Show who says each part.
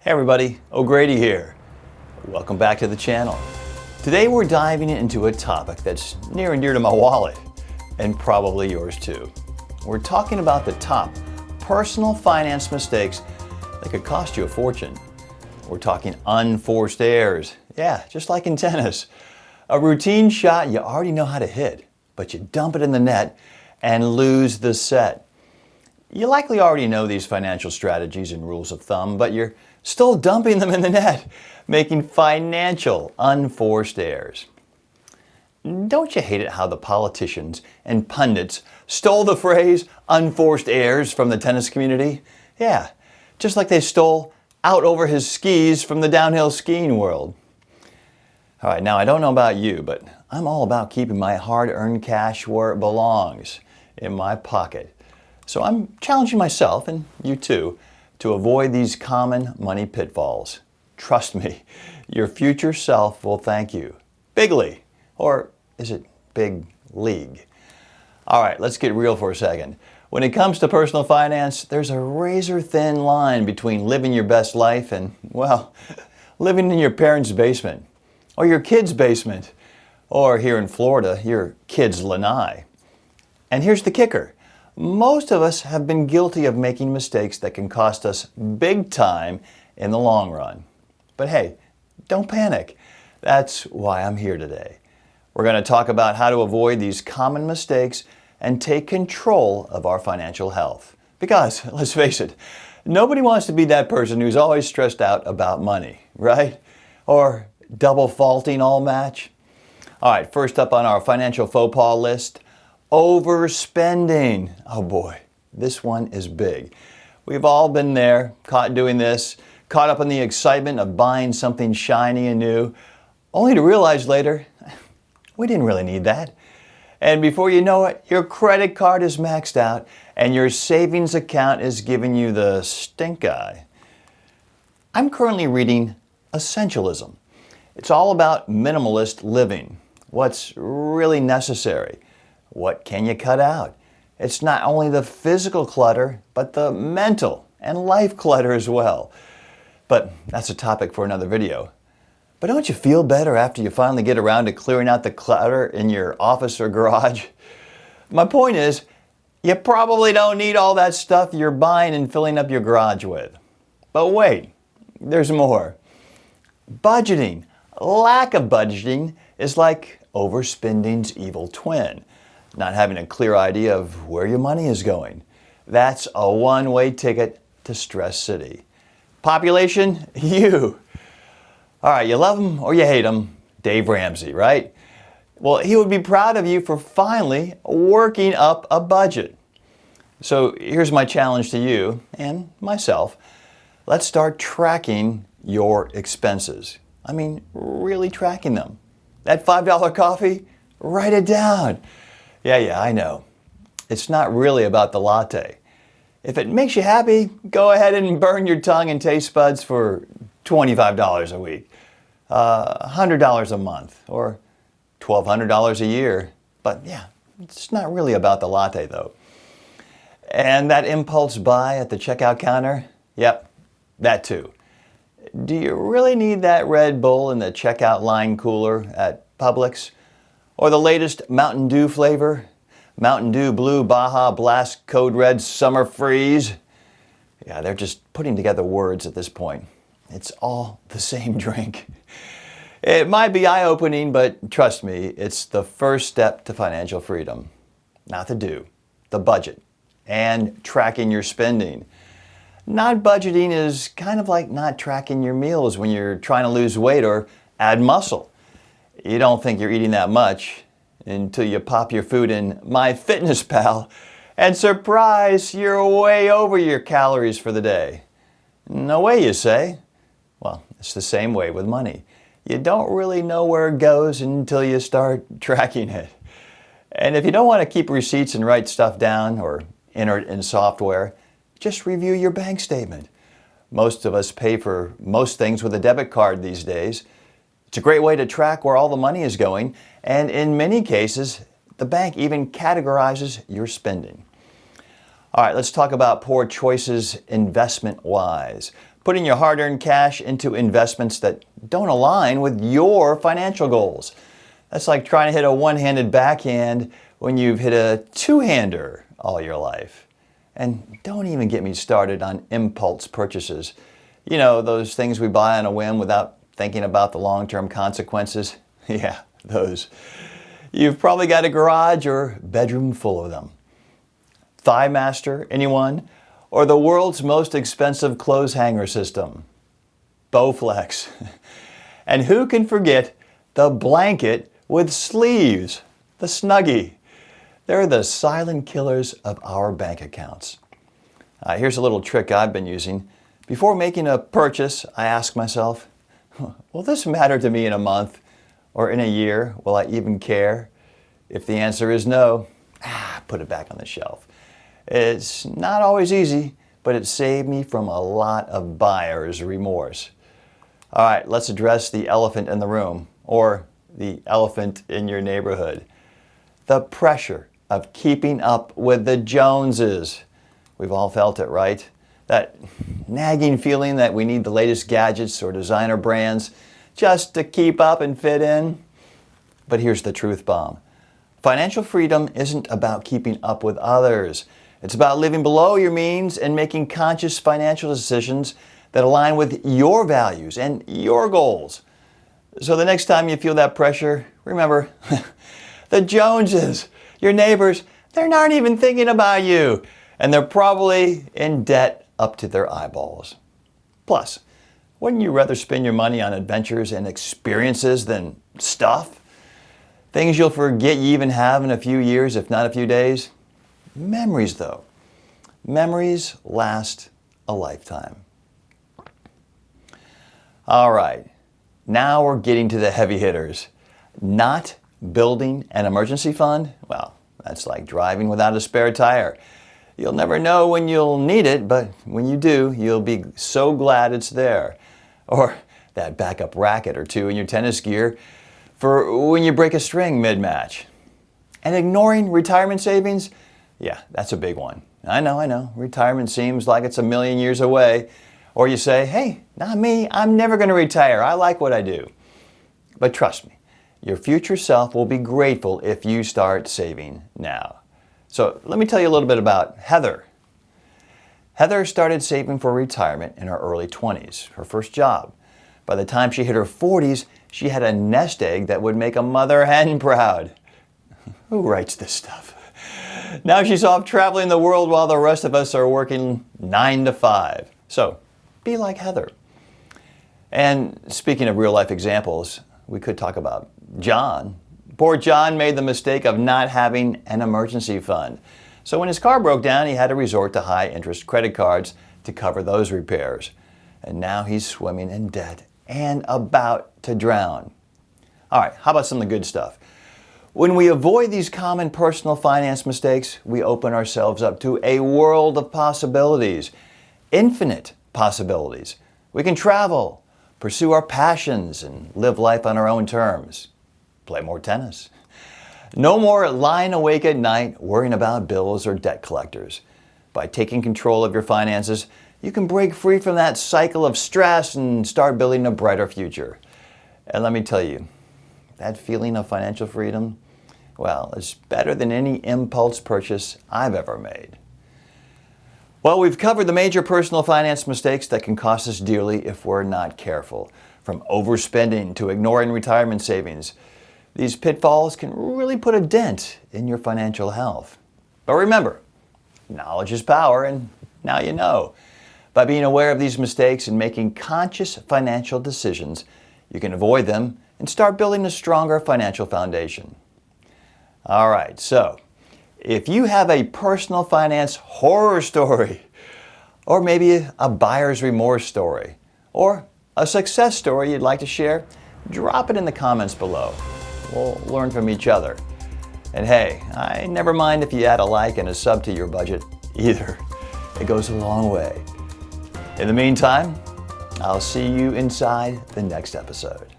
Speaker 1: Hey everybody, O'Grady here. Welcome back to the channel. Today we're diving into a topic that's near and dear to my wallet, and probably yours too. We're talking about the top personal finance mistakes that could cost you a fortune. We're talking unforced errors. Yeah, just like in tennis. A routine shot you already know how to hit, but you dump it in the net and lose the set. You likely already know these financial strategies and rules of thumb, but you're still dumping them in the net, making financial unforced errors. Don't you hate it how the politicians and pundits stole the phrase unforced errors from the tennis community? Yeah, just like they stole out over his skis from the downhill skiing world. All right, now I don't know about you, but I'm all about keeping my hard-earned cash where it belongs, in my pocket. So I'm challenging myself, and you too, to avoid these common money pitfalls. Trust me, your future self will thank you. Bigly. Or is it big league? All right, let's get real for a second. When it comes to personal finance, there's a razor-thin line between living your best life and, well, living in your parents' basement, or your kid's basement, or here in Florida, your kid's lanai. And here's the kicker. Most of us have been guilty of making mistakes that can cost us big time in the long run. But hey, don't panic. That's why I'm here today. We're going to talk about how to avoid these common mistakes and take control of our financial health. Because, let's face it, nobody wants to be that person who's always stressed out about money, right? Or double faulting all match. All right, first up on our financial faux pas list, overspending. Oh boy, this one is big. We've all been there, caught doing this, caught up in the excitement of buying something shiny and new, only to realize later, we didn't really need that. And before you know it, your credit card is maxed out and your savings account is giving you the stink eye. I'm currently reading Essentialism. It's all about minimalist living. What's really necessary? What can you cut out? It's not only the physical clutter, but the mental and life clutter as well. But that's a topic for another video. But don't you feel better after you finally get around to clearing out the clutter in your office or garage? My point is, you probably don't need all that stuff you're buying and filling up your garage with. But wait, there's more. Budgeting. Lack of budgeting is like overspending's evil twin. Not having a clear idea of where your money is going. That's a one-way ticket to Stress City. Population? You. All right, you love him or you hate him, Dave Ramsey, right? Well, he would be proud of you for finally working up a budget. So here's my challenge to you and myself. Let's start tracking your expenses. I mean, really tracking them. That $5 coffee, write it down. Yeah, I know. It's not really about the latte. If it makes you happy, go ahead and burn your tongue and taste buds for $25 a week, $100 a month, or $1,200 a year. But yeah, it's not really about the latte though. And that impulse buy at the checkout counter? Yep, that too. Do you really need that Red Bull in the checkout line cooler at Publix? Or the latest Mountain Dew flavor? Mountain Dew Blue Baja Blast Code Red Summer Freeze? Yeah, they're just putting together words at this point. It's all the same drink. It might be eye-opening, but trust me, it's the first step to financial freedom. Not the do, the budget, and tracking your spending. Not budgeting is kind of like not tracking your meals when you're trying to lose weight or add muscle. You don't think you're eating that much until you pop your food in MyFitnessPal and surprise, you're way over your calories for the day. No way, you say? Well, it's the same way with money. You don't really know where it goes until you start tracking it. And if you don't want to keep receipts and write stuff down or enter it in software, just review your bank statement. Most of us pay for most things with a debit card these days. It's a great way to track where all the money is going, and in many cases, the bank even categorizes your spending. All right, let's talk about poor choices investment-wise. putting your hard-earned cash into investments that don't align with your financial goals. That's like trying to hit a one-handed backhand when you've hit a two-hander all your life. And don't even get me started on impulse purchases. You know, those things we buy on a whim without thinking about the long-term consequences. Yeah, those. You've probably got a garage or bedroom full of them. Thigh Master, anyone? Or the world's most expensive clothes hanger system? Bowflex. And who can forget the blanket with sleeves, the Snuggie? They're the silent killers of our bank accounts. Here's a little trick I've been using. Before making a purchase, I ask myself, will this matter to me in a month or in a year? Will I even care? If the answer is no, put it back on the shelf. It's not always easy, but it saved me from a lot of buyer's remorse. All right, let's address the elephant in the room, or the elephant in your neighborhood. The pressure of keeping up with the Joneses. We've all felt it, right? That nagging feeling that we need the latest gadgets or designer brands just to keep up and fit in. But here's the truth bomb. Financial freedom isn't about keeping up with others. It's about living below your means and making conscious financial decisions that align with your values and your goals. So the next time you feel that pressure, remember, the Joneses, your neighbors, they're not even thinking about you. And they're probably in debt up to their eyeballs. Plus, wouldn't you rather spend your money on adventures and experiences than stuff? Things you'll forget you even have in a few years, if not a few days? Memories, though. Memories last a lifetime. All right, now we're getting to the heavy hitters. Not building an emergency fund? Well, that's like driving without a spare tire. You'll never know when you'll need it, but when you do, you'll be so glad it's there. Or that backup racket or two in your tennis gear for when you break a string mid-match. And ignoring retirement savings? Yeah, that's a big one. I know. Retirement seems like it's a million years away. Or you say, hey, not me. I'm never going to retire. I like what I do. But trust me, your future self will be grateful if you start saving now. So let me tell you a little bit about Heather. Heather started saving for retirement in her early 20s, her first job. By the time she hit her 40s, she had a nest egg that would make a mother hen proud. Who writes this stuff? Now she's off traveling the world while the rest of us are working 9 to 5. So be like Heather. And speaking of real life examples, we could talk about John. Poor John made the mistake of not having an emergency fund. So when his car broke down, he had to resort to high interest credit cards to cover those repairs. And now he's swimming in debt and about to drown. All right, how about some of the good stuff? When we avoid these common personal finance mistakes, we open ourselves up to a world of possibilities, infinite possibilities. We can travel, pursue our passions, and live life on our own terms. Play more tennis. No more lying awake at night worrying about bills or debt collectors. By taking control of your finances, you can break free from that cycle of stress and start building a brighter future. And let me tell you, that feeling of financial freedom, well, it's better than any impulse purchase I've ever made. Well, we've covered the major personal finance mistakes that can cost us dearly if we're not careful. From overspending to ignoring retirement savings. These pitfalls can really put a dent in your financial health. But remember, knowledge is power, and now you know. By being aware of these mistakes and making conscious financial decisions, you can avoid them and start building a stronger financial foundation. All right, so if you have a personal finance horror story, or maybe a buyer's remorse story, or a success story you'd like to share, drop it in the comments below. We'll learn from each other. And hey, I never mind if you add a like and a sub to your budget either. It goes a long way. In the meantime, I'll see you inside the next episode.